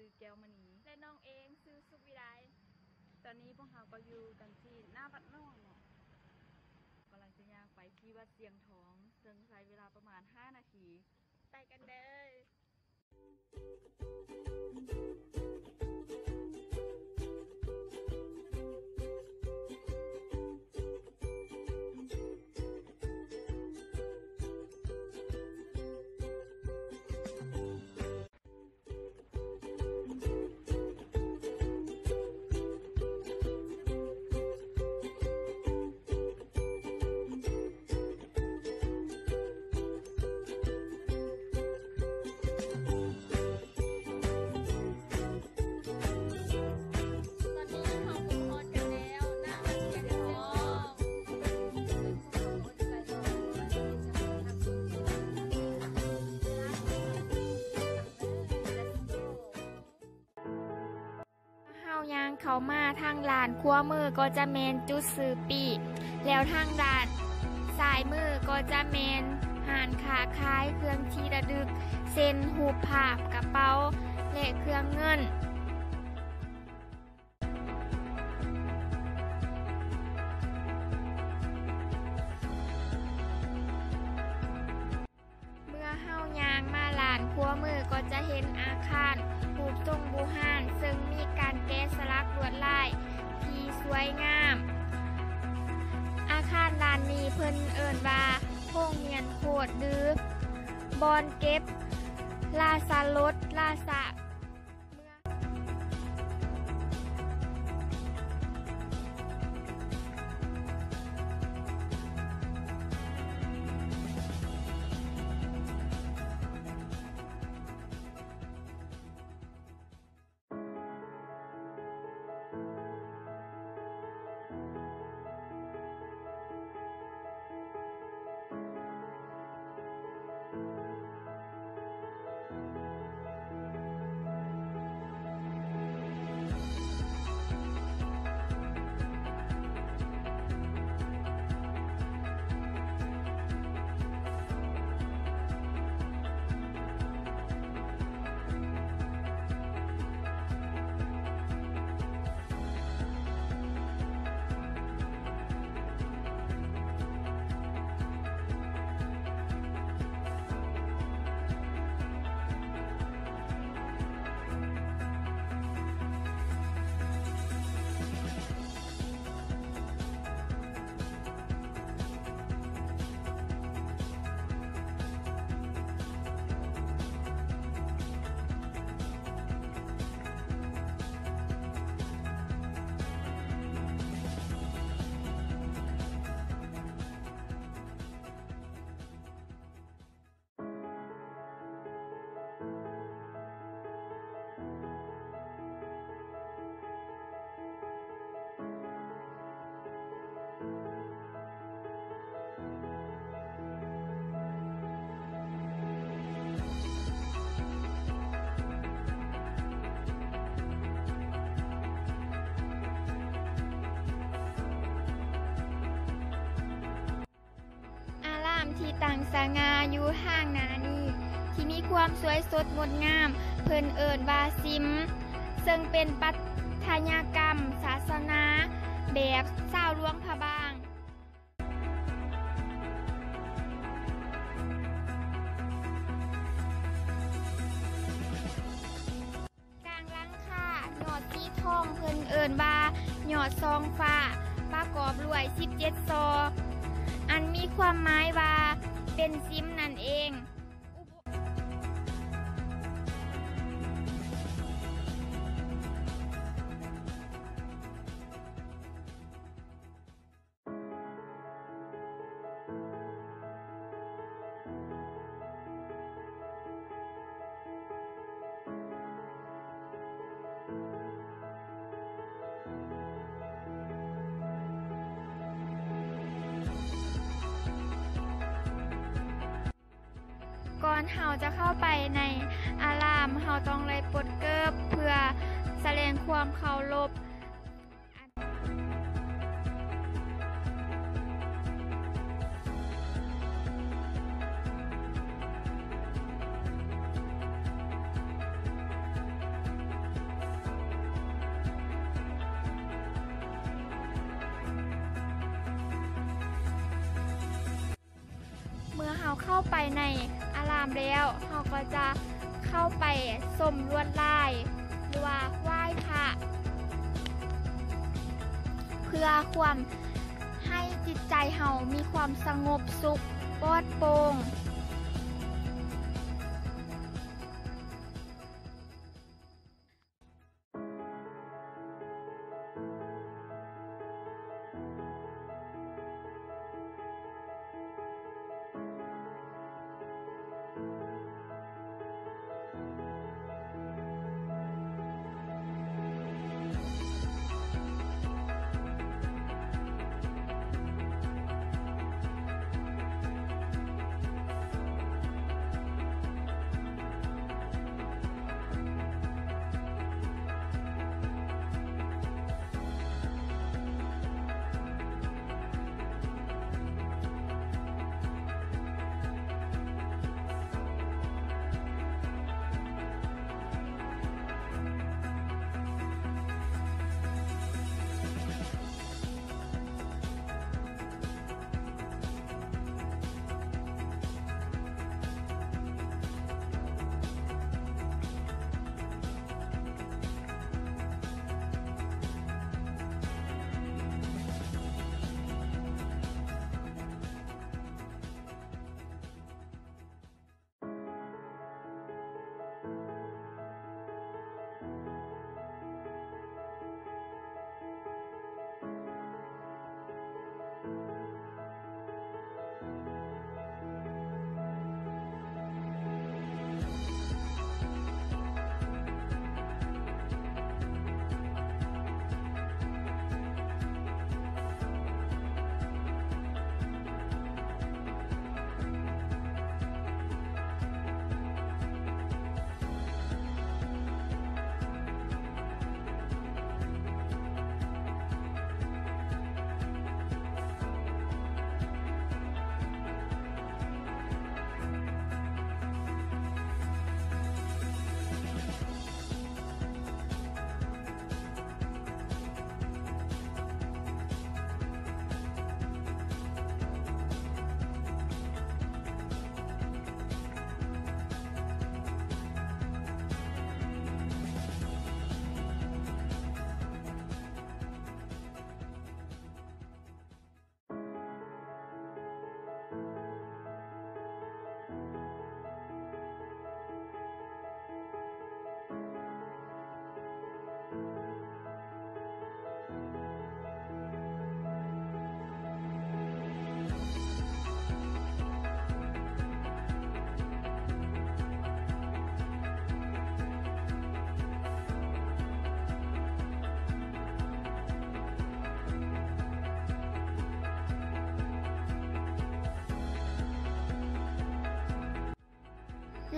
อแก้วมณีและน้องเองซื้อสุขวิไลตอนนี้พวกเราก็อยู่กันที่หน้าวัดน้อยเนาะกำลังจะย่างไปที่วัดเสียงทองซึ่งใช้เวลาประมาณ5 นาทีไปกันเด้อยางเขามาทางลานขั้วมือก็จะเมนจุดซื้อปีแล้วทางด้านสายมือก็จะเมนหานขาคายเครื่องที่ระลึกเซ็นหูปภาพกระเป๋าและเครื่องเงินเมื่อเฮายางมาลานขั้วมือก็จะเห็นอาคารรูปทรงบูฮานซึ่งมีการแกะสลักลวดลายที่สวยงามอาคารลานนี้เพิ่นเอิ้นว่าโรงเรียนโคดหรือบอนเก็บลาซารถลาซาที่ตั้งสง่าอยู่ห้างนานี้ที่มีความสวยสดงดงามเพิ่นเอิ้นว่าซิมซึ่งเป็นปัทยกรรมศาสนาแบบชาวหลวงพระบางกลางหลังคายอดสีทองเพิ่นเอิ้นว่ายอดซองฟ้าประกอบด้วย17 ซออันมีความหมายว่าเป็นซิมนั่นเองก่อนเฮาจะเข้าไปในอารามเฮาต้องเลยปลดเกิบเพื่อแสดงความเคารพ ก ไปในอารามแล้วเราก็จะเข้าไปชมลวดลายหรือว่าไหว้พระเพื่อความให้จิตใจเฮามีความสงบสุขปลอดโปร่ง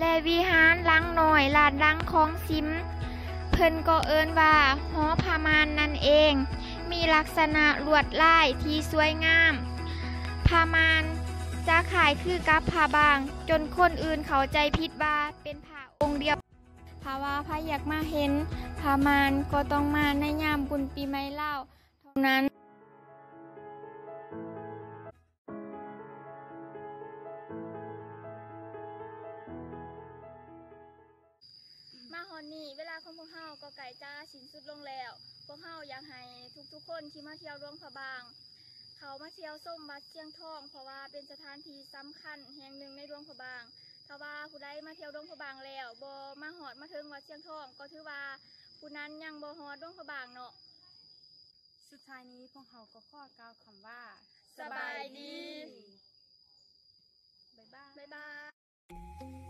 และวิหารหลังน้อยลานหลังของซิมเพิ่นก็เอิ้นว่าหอพามานนั่นเอง มีลักษณะลวดลายที่สวยงามพามานจะขายคือกับผ้าบางจนคนอื่นเข้าใจผิดว่าเป็นผ้าองค์เดียวถ้าว่าพระอยากมาเห็นพามานก็ต้องมาในยามบุญปีใหม่ลาวเท่านั้นมาฮอนนี่เวลาของพวกเฮาก็ไก่จ้าสิ้นสุดลงแล้วพวกเฮาอยากให้ทุกๆคนที่มาเที่ยวหลวงพระบางเขามาเที่ยวส้มวัดเชียงทองเพราะว่าเป็นสถานที่สำคัญแห่งหนึ่งในหลวงพระบางถ้าว่าผู้ใดมาเที่ยวหลวงพระบางแล้วบ่มาฮอดมาถึงวัดเชียงทองก็ถือว่าผู้นั้นยังบ่ฮอดหลวงพระบางเนาะสุดท้ายนี้พวกเขาก็ขอกล่าวคำว่าสบายดี บ๊ายบาย บ๊ายบาย